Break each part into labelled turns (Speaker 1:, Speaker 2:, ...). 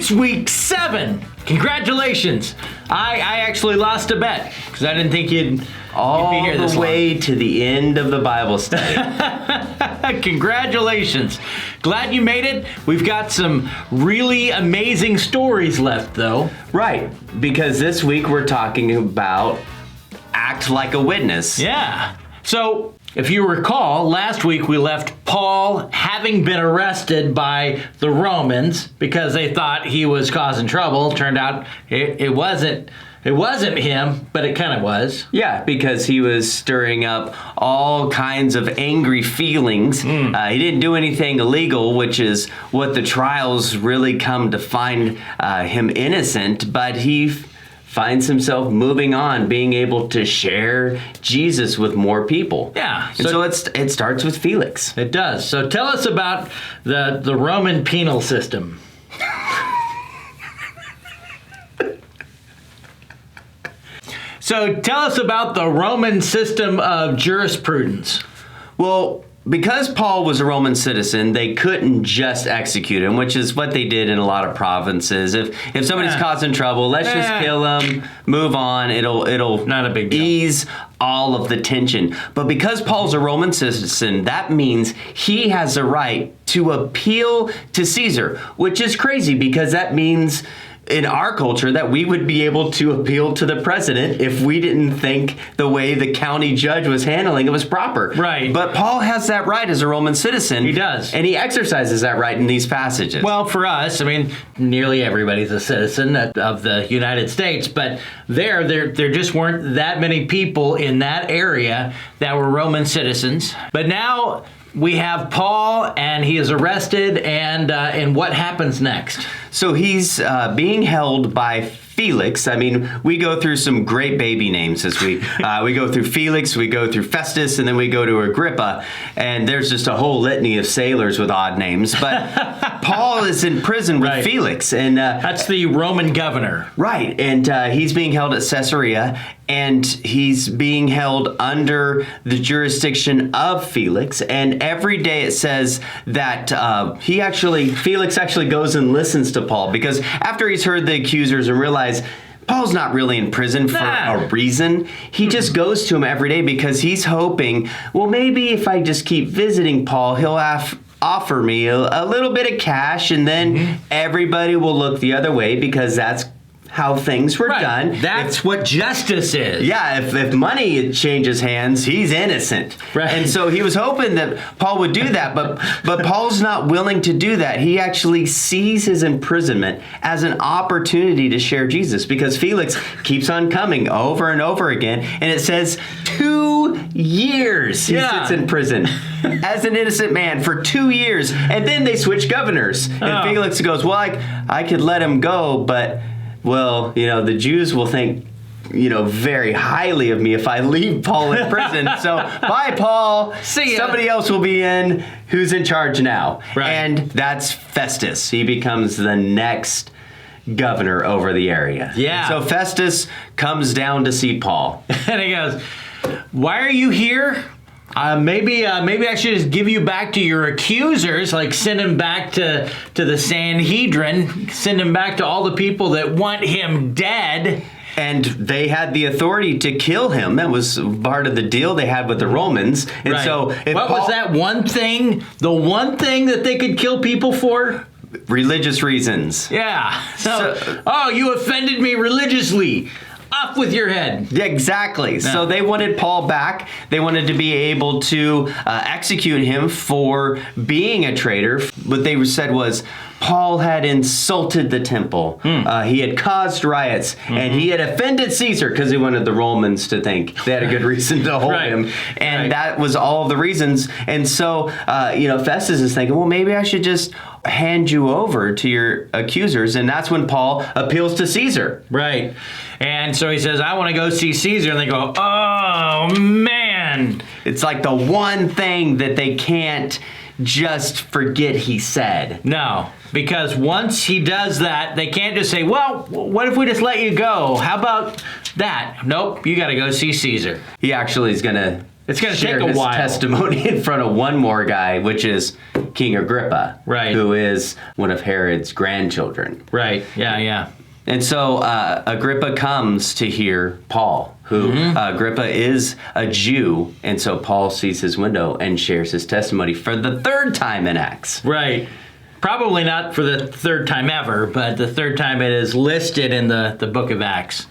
Speaker 1: It's week 7. Congratulations. I actually lost a bet because I didn't think you'd be here this
Speaker 2: the way to the end of the Bible study.
Speaker 1: Congratulations. Glad you made it. We've got some really amazing stories left, though.
Speaker 2: Right, because this week we're talking about act like a witness.
Speaker 1: Yeah. So, if you recall, last week we left Paul having been arrested by the Romans because they thought he was causing trouble. Turned out it wasn't him, but it kind of was.
Speaker 2: Yeah, because he was stirring up all kinds of angry feelings. He didn't do anything illegal, which is what the trials really come to find him innocent, but he finds himself moving on, being able to share Jesus with more people.
Speaker 1: Yeah.
Speaker 2: And so it starts with Felix.
Speaker 1: It does. So tell us about the Roman penal system. So tell us about the Roman system of jurisprudence.
Speaker 2: Well, because Paul was a Roman citizen, they couldn't just execute him, which is what they did in a lot of provinces. If somebody's causing trouble, let's just kill him, move on. It'll
Speaker 1: Not a big deal.
Speaker 2: ease all of the tension. But because Paul's a Roman citizen, that means he has a right to appeal to Caesar, which is crazy because that means in our culture that we would be able to appeal to the president if we didn't think the way the county judge was handling it was proper.
Speaker 1: Right.
Speaker 2: But Paul has that right as a Roman citizen.
Speaker 1: He does.
Speaker 2: And he exercises that right in these passages.
Speaker 1: Well, for us, I mean, nearly everybody's a citizen of the United States, but there just weren't that many people in that area that were Roman citizens. But now we have Paul, and he is arrested, and what happens next?
Speaker 2: So he's being held by Felix. I mean, we go through some great baby names as we go through Felix, we go through Festus, and then we go to Agrippa, and there's just a whole litany of sailors with odd names. But Paul is in prison with Felix, and
Speaker 1: That's the Roman governor.
Speaker 2: right, and he's being held at Caesarea, and he's being held under the jurisdiction of Felix. And every day it says that Felix actually goes and listens to Paul, because after he's heard the accusers and realized Paul's not really in prison for a reason, he just goes to him every day because he's hoping, well, maybe if I just keep visiting Paul, he'll offer me a little bit of cash, and then everybody will look the other way because that's how things were done.
Speaker 1: That's what justice is.
Speaker 2: Yeah, if money changes hands, he's innocent.
Speaker 1: Right.
Speaker 2: And so he was hoping that Paul would do that, but Paul's not willing to do that. He actually sees his imprisonment as an opportunity to share Jesus, because Felix keeps on coming over and over again, and it says 2 years he sits in prison as an innocent man for 2 years, and then they switch governors. And Felix goes, well, I could let him go, but well, the Jews will think, very highly of me if I leave Paul in prison. So, bye, Paul.
Speaker 1: See ya.
Speaker 2: Somebody else will be in who's in charge now.
Speaker 1: Right.
Speaker 2: And that's Festus. He becomes the next governor over the area.
Speaker 1: Yeah.
Speaker 2: So Festus comes down to see Paul.
Speaker 1: And he goes, why are you here? Maybe I should just give you back to your accusers, like send him back to the Sanhedrin, send him back to all the people that want him dead.
Speaker 2: And they had the authority to kill him. That was part of the deal they had with the Romans. And so
Speaker 1: what was that one thing? The one thing that they could kill people for?
Speaker 2: Religious reasons.
Speaker 1: Yeah. So you offended me religiously. Off with your head.
Speaker 2: Yeah, exactly. So they wanted Paul back. They wanted to be able to execute him for being a traitor. What they said was Paul had insulted the temple. He had caused riots, and he had offended Caesar because he wanted the Romans to think they had a good reason to hold him. And that was all of the reasons. And so, Festus is thinking, well, maybe I should just hand you over to your accusers. And that's when Paul appeals to Caesar.
Speaker 1: Right. And so he says, I want to go see Caesar. And they go, oh, man.
Speaker 2: It's like the one thing that they can't just forget he said.
Speaker 1: No, because once he does that, they can't just say, well, what if we just let you go? How about that? Nope, you got to go see Caesar.
Speaker 2: He actually is going to
Speaker 1: It's going to take
Speaker 2: share
Speaker 1: a
Speaker 2: his
Speaker 1: while.
Speaker 2: testimony in front of one more guy, which is King Agrippa,
Speaker 1: Right.
Speaker 2: who is one of Herod's grandchildren.
Speaker 1: Right. Yeah.
Speaker 2: And so Agrippa comes to hear Paul, who Agrippa is a Jew. And so Paul sees his window and shares his testimony for the third time in Acts.
Speaker 1: Right. Probably not for the third time ever, but the third time it is listed in the book of Acts.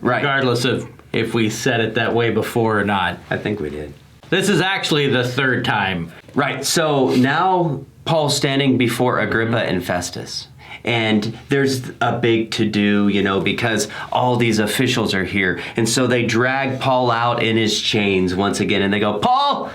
Speaker 2: Right.
Speaker 1: Regardless of if we said it that way before or not.
Speaker 2: I think we did.
Speaker 1: This is actually the third time.
Speaker 2: Right. So now Paul's standing before Agrippa and Festus. And there's a big to-do, because all these officials are here. And so they drag Paul out in his chains once again. And they go, Paul,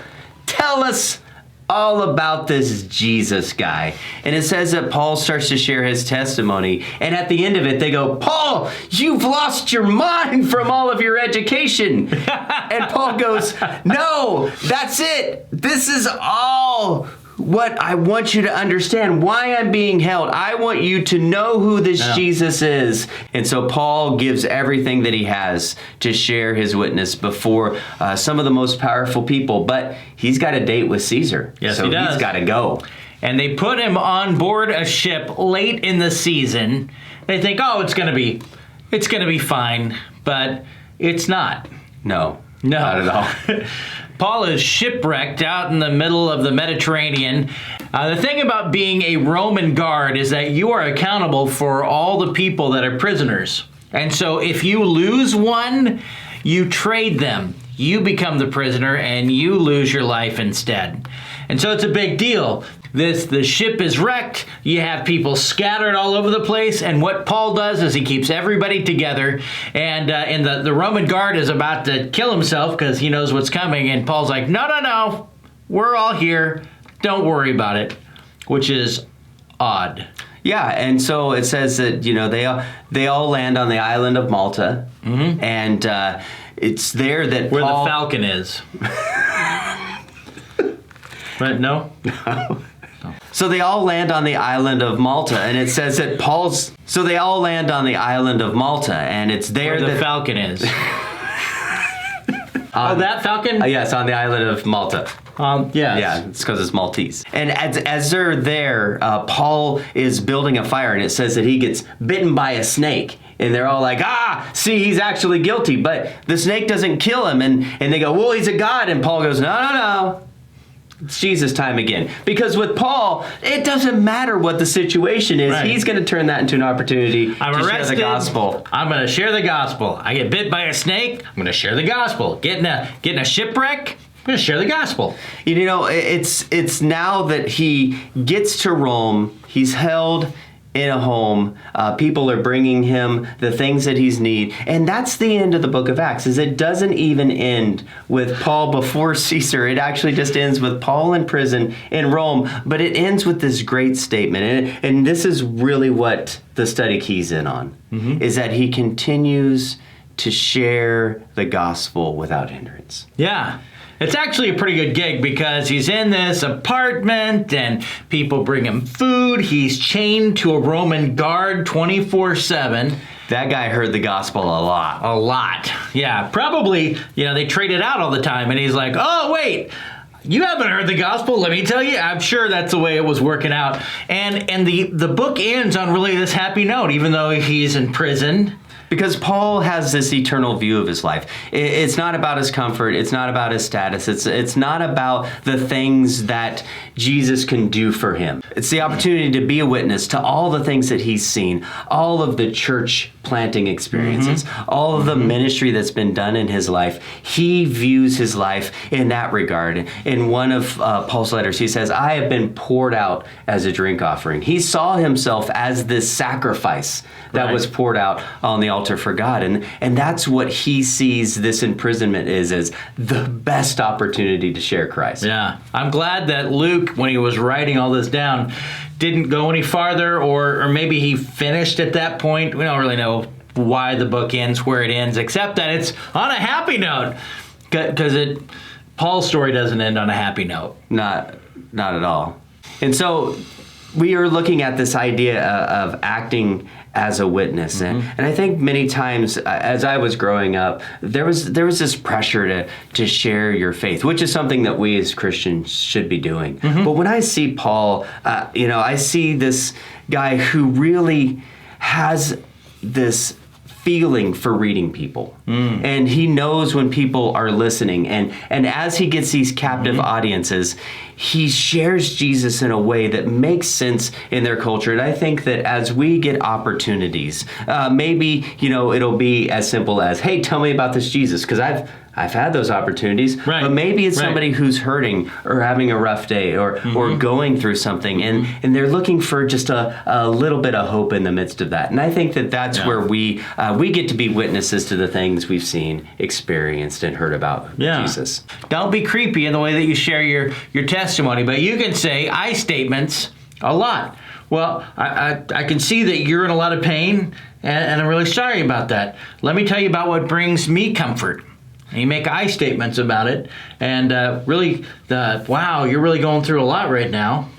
Speaker 2: tell us all about this Jesus guy. And it says that Paul starts to share his testimony. And at the end of it, they go, Paul, you've lost your mind from all of your education. And Paul goes, no, that's it. This is all what I want you to understand, why I'm being held. I want you to know who this Jesus is. And so Paul gives everything that he has to share his witness before some of the most powerful people. But he's got a date with Caesar.
Speaker 1: Yes,
Speaker 2: so
Speaker 1: he does.
Speaker 2: He's got to go.
Speaker 1: And they put him on board a ship late in the season. They think, oh, it's going to be fine. But it's not.
Speaker 2: No,
Speaker 1: No.
Speaker 2: not at all.
Speaker 1: Paul is shipwrecked out in the middle of the Mediterranean. The thing about being a Roman guard is that you are accountable for all the people that are prisoners. And so if you lose one, you trade them. You become the prisoner and you lose your life instead. And so it's a big deal. The ship is wrecked. You have people scattered all over the place. And what Paul does is he keeps everybody together. And the Roman guard is about to kill himself because he knows what's coming. And Paul's like, no. We're all here. Don't worry about it. Which is odd.
Speaker 2: Yeah, and so it says that, they all land on the island of Malta. Mm-hmm. And it's there that
Speaker 1: Where
Speaker 2: Paul...
Speaker 1: the Falcon is. Right? No?
Speaker 2: So they all land on the island of Malta, and it says that Paul's... So they all land on the island of Malta, and it's there
Speaker 1: Where the
Speaker 2: that...
Speaker 1: Falcon is. That Falcon?
Speaker 2: Yes, on the island of Malta.
Speaker 1: Yes.
Speaker 2: Yeah, it's because it's Maltese. And as they're there, Paul is building a fire, and it says that he gets bitten by a snake. And they're all like, see, he's actually guilty. But the snake doesn't kill him. And they go, well, he's a god. And Paul goes, no. It's Jesus time again. Because with Paul, it doesn't matter what the situation is.
Speaker 1: Right.
Speaker 2: He's going to turn that into an opportunity
Speaker 1: I'm
Speaker 2: to
Speaker 1: arrested.
Speaker 2: share the gospel.
Speaker 1: I'm going to share the gospel. I get bit by a snake. I'm going to share the gospel. Getting a shipwreck. I'm going to share the gospel.
Speaker 2: It's now that he gets to Rome. He's held in a home. People are bringing him the things that he's need. And that's the end of the book of Acts, is it doesn't even end with Paul before Caesar. It actually just ends with Paul in prison in Rome. But it ends with this great statement. And this is really what the study keys in on, is that he continues to share the gospel without hindrance.
Speaker 1: Yeah. It's actually a pretty good gig because he's in this apartment and people bring him food. He's chained to a Roman guard 24/7.
Speaker 2: That guy heard the gospel a lot.
Speaker 1: A lot. Yeah. Probably, they trade it out all the time. And he's like, oh, wait. You haven't heard the gospel, let me tell you. I'm sure that's the way it was working out. And the book ends on really this happy note, even though he's in prison.
Speaker 2: Because Paul has this eternal view of his life. It's not about his comfort. It's not about his status. It's not about the things that Jesus can do for him. It's the opportunity to be a witness to all the things that he's seen, all of the church planting experiences, all of the ministry that's been done in his life. He views his life in that regard. In one of Paul's letters, he says, I have been poured out as a drink offering. He saw himself as this sacrifice that was poured out on the altar for God. And that's what he sees this imprisonment is as the best opportunity to share Christ.
Speaker 1: Yeah. I'm glad that Luke, when he was writing all this down, didn't go any farther, or maybe he finished at that point. We don't really know why the book ends where it ends, except that it's on a happy note. Because Paul's story doesn't end on a happy note.
Speaker 2: Not at all. And so we are looking at this idea of acting as a witness. And I think many times as I was growing up, there was this pressure to share your faith, which is something that we as Christians should be doing. But when I see Paul, I see this guy who really has this feeling for reading people, and he knows when people are listening, and as he gets these captive audiences, he shares Jesus in a way that makes sense in their culture. And I think that as we get opportunities, maybe it'll be as simple as, hey, tell me about this Jesus, because I've had those opportunities,
Speaker 1: right.
Speaker 2: But maybe it's somebody who's hurting or having a rough day or going through something, and they're looking for just a little bit of hope in the midst of that. And I think that that's where we get to be witnesses to the things we've seen, experienced, and heard about Jesus.
Speaker 1: Don't be creepy in the way that you share your testimony, but you can say I statements a lot. Well, I can see that you're in a lot of pain, and I'm really sorry about that. Let me tell you about what brings me comfort. And you make I statements about it, and wow, you're really going through a lot right now.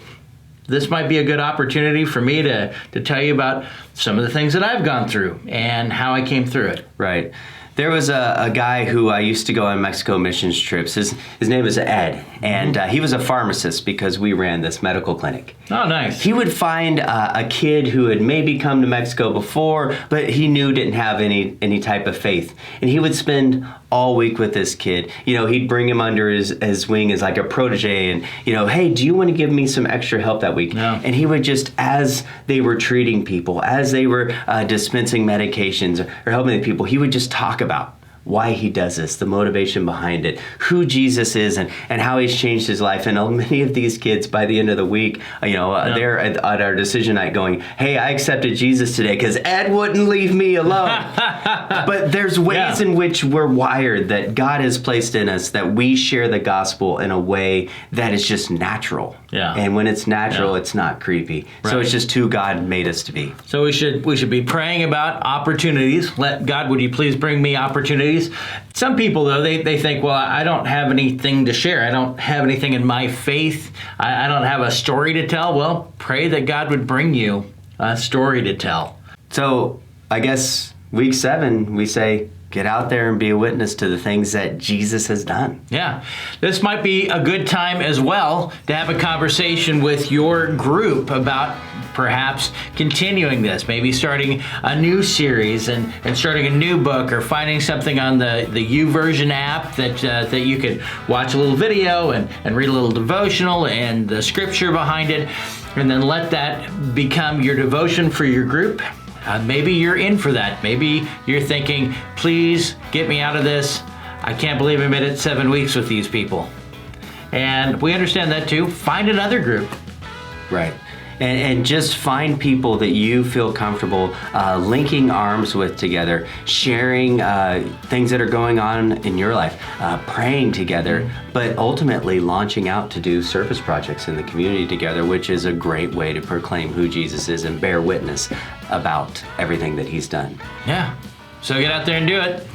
Speaker 1: This might be a good opportunity for me to tell you about some of the things that I've gone through and how I came through it.
Speaker 2: Right. There was a guy who I used to go on Mexico missions trips. His name is Ed, and he was a pharmacist because we ran this medical clinic.
Speaker 1: Oh, nice.
Speaker 2: He would find a kid who had maybe come to Mexico before, but he knew didn't have any type of faith. And he would spend all week with this kid. He'd bring him under his wing as like a protege, and hey, do you want to give me some extra help that week?
Speaker 1: No.
Speaker 2: And he would just, as they were treating people, as they were dispensing medications or helping the people, he would just talk about why he does this, the motivation behind it, who Jesus is, and how he's changed his life. And many of these kids, by the end of the week, they're at our decision night going, hey, I accepted Jesus today because Ed wouldn't leave me alone. But there's ways in which we're wired that God has placed in us that we share the gospel in a way that is just natural.
Speaker 1: Yeah.
Speaker 2: And when it's natural, it's not creepy.
Speaker 1: Right.
Speaker 2: So it's just who God made us to be.
Speaker 1: So we should be praying about opportunities. Let God, would you please bring me opportunities? Some people, though, they think, well, I don't have anything to share. I don't have anything in my faith. I don't have a story to tell. Well, pray that God would bring you a story to tell.
Speaker 2: So I guess week 7, we say, get out there and be a witness to the things that Jesus has done.
Speaker 1: Yeah. This might be a good time as well to have a conversation with your group about perhaps continuing this, maybe starting a new series and starting a new book, or finding something on the YouVersion app that you could watch a little video and read a little devotional and the scripture behind it, and then let that become your devotion for your group. Maybe you're in for that. Maybe you're thinking, please get me out of this. I can't believe I made it 7 weeks with these people. And we understand that too. Find another group.
Speaker 2: Right. And just find people that you feel comfortable linking arms with together, sharing things that are going on in your life, praying together, but ultimately launching out to do service projects in the community together, which is a great way to proclaim who Jesus is and bear witness about everything that he's done.
Speaker 1: Yeah. So get out there and do it.